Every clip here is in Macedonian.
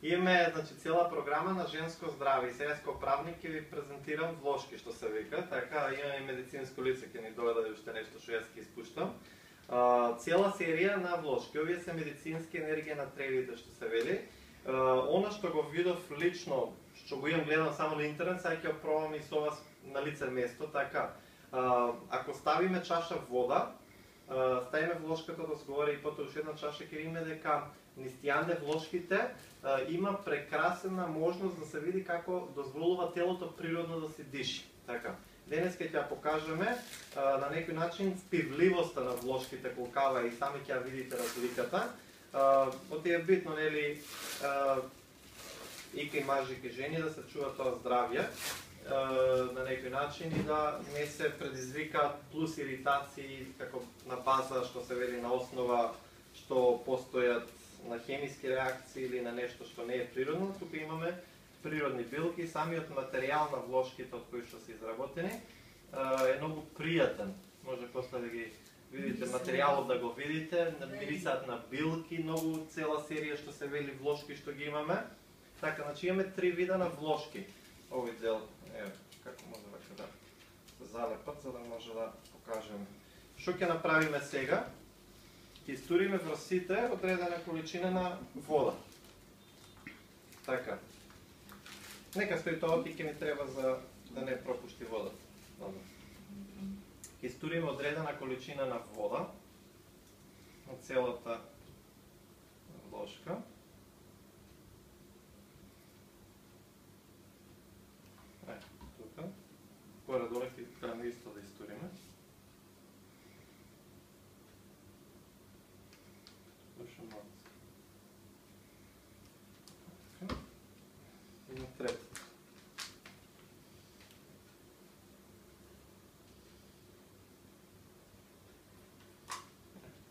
Имаме, значи, цела програма на женско здраве и сега како правник ќе ви презентирам влошки, што се вика, така имаме и медицинско лице, ќе ни дојде уште нешто што јас ќе испуштам. Цела серија на влошки, овие се медицински енергија на тревите што се вели. Она што го видов лично, што го имам гледам само на интернет, сега ќе пробам и со вас на лице место, така. Ако ставиме чаша вода, ставиме влошката да згоре и потоа уште една чаша, ќе видиме дека низ тијанде влошките има прекрасна можност да се види како дозволува телото природно да се диши. Така. Денес ќе ја покажеме на некој начин спивливоста на влошките колкава и сами ќе ја видите разликата. Оти е битно, нели, и кај мажи и кај жени да се чува тоа здравје на некој начин и да не се предизвикаат плюс иритации како на база што се вели на основа што постојат на хемиски реакции или на нешто што не е природно. Тука имаме природни билки, самиот материјал на влошките од кои што се изработени е многу пријатен. Може после да ги видите материјалот, да го видите, мирисаат на билки, многу цела серија што се вели влошки што ги имаме. Така, значи имаме 3 вида на влошки. Овој дел, како може да залепат, за да може да покажеме. Што ќе направиме сега? Ќе истуриме врз сите одредена количина на вода. Така. Нека стои тоа, ќе ми треба за да не пропушти вода. Ќе истуриме одредена количина на вода на целата влошка. Тука. Горе-доле ќе треба исто да истуриме. И на трета.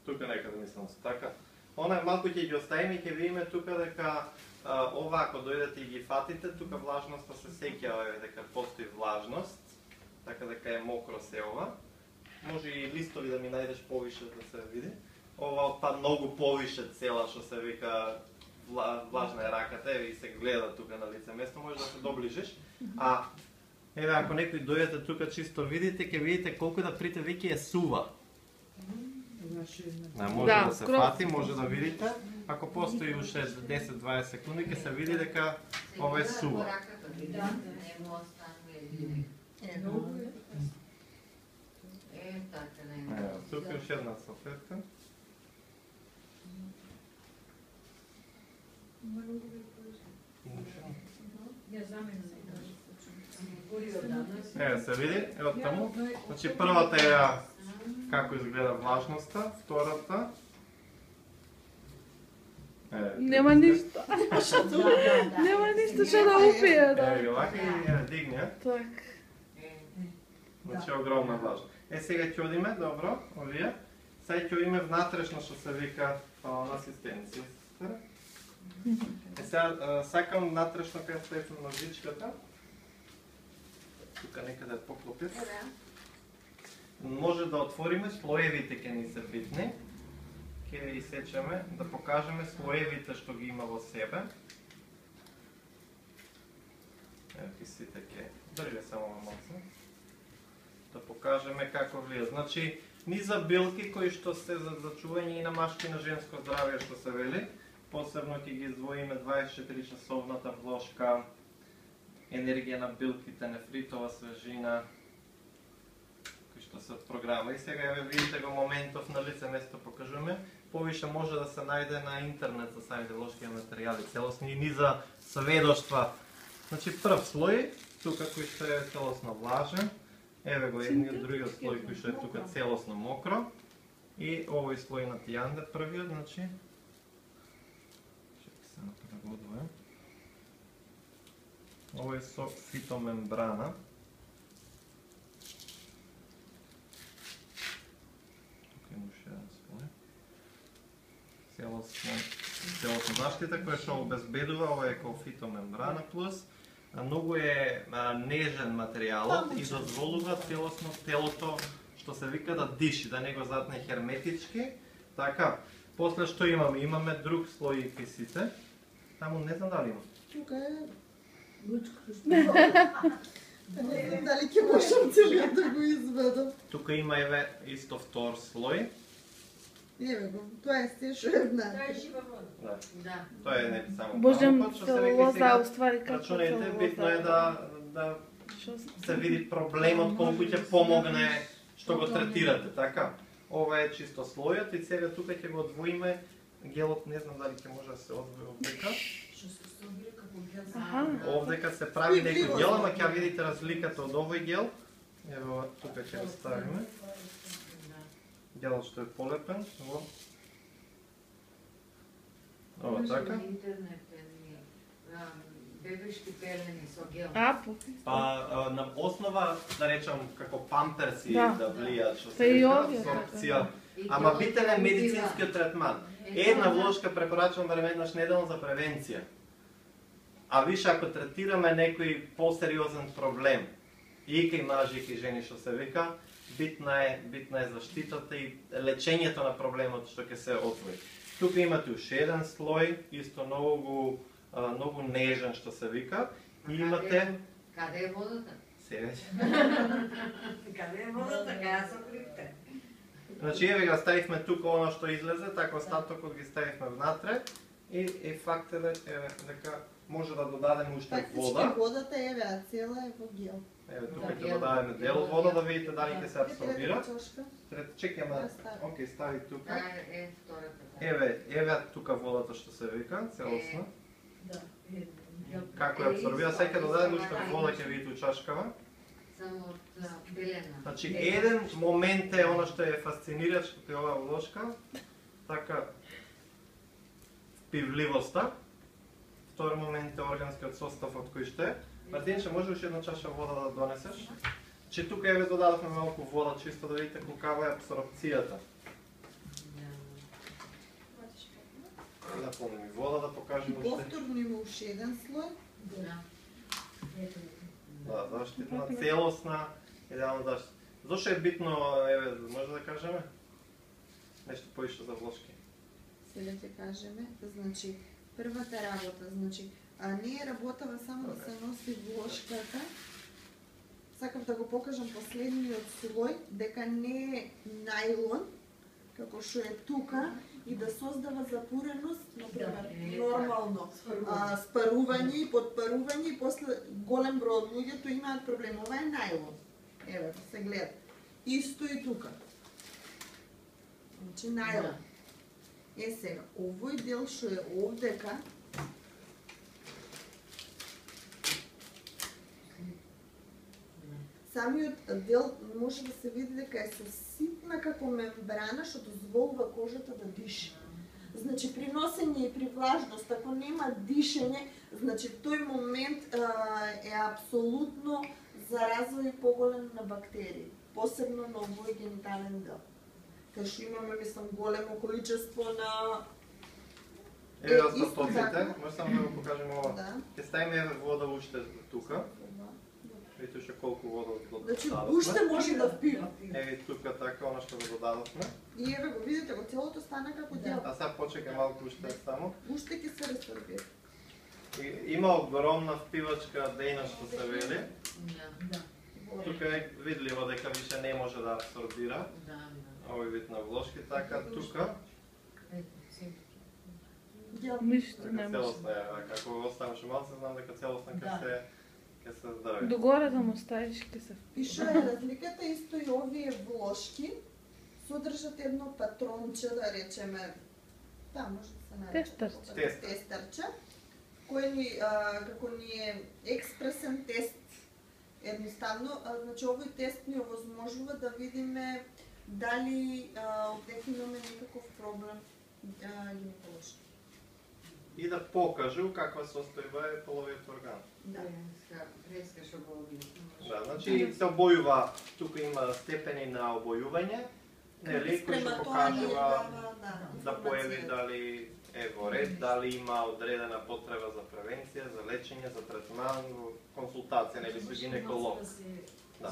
Тука некаде мислам се така. Она малку ќе ги оставиме и ќе видиме тука дека ова ако дојдете и ги фатите, тука влажноста се сеќава дека постои влажност, така дека е мокро се ова. Може и листови да ми најдеш повише да се види. Ова па многу повише цела што се вика влажна е раката, и се гледа тука на лице место, може да се доближиш. Еве ако некој дојдете тука чисто видите, ќе видите колку да прите веќе е сува. Може да се фати, може да видите. Ако постои уште 10-20 секунди, ќе се види дека ова е сува. Тука уште една салфетка. Еве се види, ево таму. Значи првата е како изгледа влажноста, втората нема ништо. Нема ништо што да упие, да. Еве вака и ја дигне. Так. Значи огромна влажност. Сега ќе одиме, добро, овие. Сега ќе одиме внатрешно што се вика на асистенција. Сега сакам внатрешно кај стоите ножичката. Тука некаде поклопив. Може да отвориме слоевите ќе ни се битни. Ќе ви исечеме да покажеме слоевите што ги има во себе. Ево сите ќе држи само малку. Да покажеме како влија. Значи, низа билки кои што се за зачување и на машко и на женско здравје што се вели. Посебно ќе ги издвоиме 24 часовната влошка, енергија на билките, нефритова свежина, кои што се од програма. И сега еве видите го моментов на лице место покажуваме. Повише може да се најде на интернет за самите влошки материјали, целосни и низа сведоштва. Значи прв слој, тука кој што е целосно влажен, еве го едниот, другиот слој кој што е тука целосно мокро и овој слој на тијанде првиот, значи Ovo je со фитомембрана. Тук има уште еден слој. Целосно заштита која што обезбедува, ова е како фитомембрана плюс. Многу е нежен материјалот и дозволува целосно телото што се вика да диши, да не го затне херметички. Така, после што имаме? Имаме друг слој кисите. Таму не знам дали има. Тука е не знам дали ќе можам целиот да го извадам. Тука има еве исто втор слој. Еве го, тоа е се што една. Тоа е жива вода. Да. Тоа е не само. Божем пампот, што се вика целулоза, сега. уствари како Рачунете, битно е да Што се види проблемот колку ќе помогне што го третирате, така? Ова е чисто слојот и сега тука ќе го одвоиме гелот, не знам дали ќе може да се одвои овдека. Што се собира како гел. Овдека се прави некој гел, ама ќе видите разликата од овој гел. Ево тука ќе го ставиме. Гелот што е полепен, во. Ова така. Интернет бебешки пелени со гел. Па на основа, да речам, како памперси да влијат, што Па се и вика, овие абсорбција. Ама битен е медицинскиот третман. Една влошка препорачувам барем еднаш неделно за превенција. А више ако третираме некој посериозен проблем, и кај мажи и кај жени што се вика, битна е заштитата и лечењето на проблемот што ќе се отвои. Тука имате уште еден слој, исто многу нежен што се вика, и имате Каде е водата? сега. Каде е водата? Каја со крипте? Значи еве го ставивме тука оно што излезе, така остатокот ги ставивме внатре и факт е дека може да додадеме уште вода. Фактички водата еве, цела е во гел. Еве тука ќе додадеме дел од вода да видите дали ќе се абсорбира. Чекај, ама окей, стави тука. Е втората. Еве тука водата што се вика, целосно. Да. Како ја абсорбира, сега ќе додадеме уште вода ќе видите у чашкава. Само од белена. Значи еден момент е она што е фасцинирачко кај оваа влошка, така впивливоста. Втор момент е органскиот состав од кој што е. Мартинче, може уште една чаша вода да донесеш? Че тука еве додадовме малку вода, чисто да видите колкава е абсорбцијата. Наполни ми вода да покажем уште. Повторно има уште еден слој. Да, заштитна, целосна, идеално заштитна. Зошто е битно, еве, може да кажеме? Нешто поишто за влошки. Сега ќе кажеме, значи, првата работа, значи, не е работава само да се носи влошката. Сакав да го покажам последниот слој, дека не е најлон, како што е тука, и да создава запуреност, например, нормално спарување и подпарување и после голем број од луѓето имаат проблем. Ова е најлон. Еве, се гледа. Исто и тука. Значи најлон. Сега, овој дел што е овдека, самиот дел може да се види дека е со ситна како мембрана што дозволува кожата да диша. Значи при носење и при влажност, ако нема дишење, значи тој момент е апсолутно за развој поголем на бактерии, посебно на овој генитален дел. Кај што имаме, мислам, големо количество на... Еве остатоците, може само да го покажем ова. Ќе ставиме еве вода уште тука. Видите уште колку вода додадовме. Значи уште може да впива. Еве тука така, она што го додадовме. И еве го видите, го целото стана како дел. А сега почекај малку уште само. Уште ќе се ресорбира. Има огромна впивачка дејност што се вели. Тука е видливо дека више не може да абсорбира. Овој вид на влошки, така тука. Ништо не може. Целосно е, како го оставам малце, знам дека целосно ќе се здрави. Догоре да му ставиш ќе се И што е разликата? Исто и овие влошки содржат едно патронче, да речеме, може да се нарече тестарче, кој ни, како ни е експресен тест, едноставно, значи овој тест ни овозможува да видиме дали дека имаме некаков проблем гинеколошки. И да покаже у каква состојба е половиот орган. Да. Преска што го објасни. Да, значи се обојува, тука има степени на обојување, нели, кои што покажува да појави дали е во ред, дали има одредена потреба за превенција, за лечење, за третман, консултација, нели, со гинеколог. Да.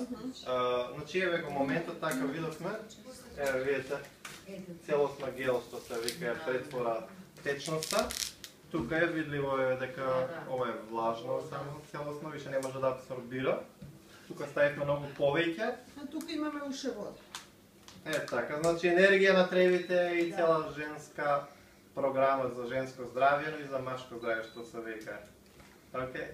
Значи, еве го моментот, така видовме, еве видите, целосна гел што се вика претвора течноста, Тука е видливо дека ова е влажно само целосно, више не може да абсорбира. Тука ставивме многу повеќе. А тука имаме уште вода. Така, значи енергија на тревите и цела женска програма за женско здравје, но и за машко здравје што се века. Окей?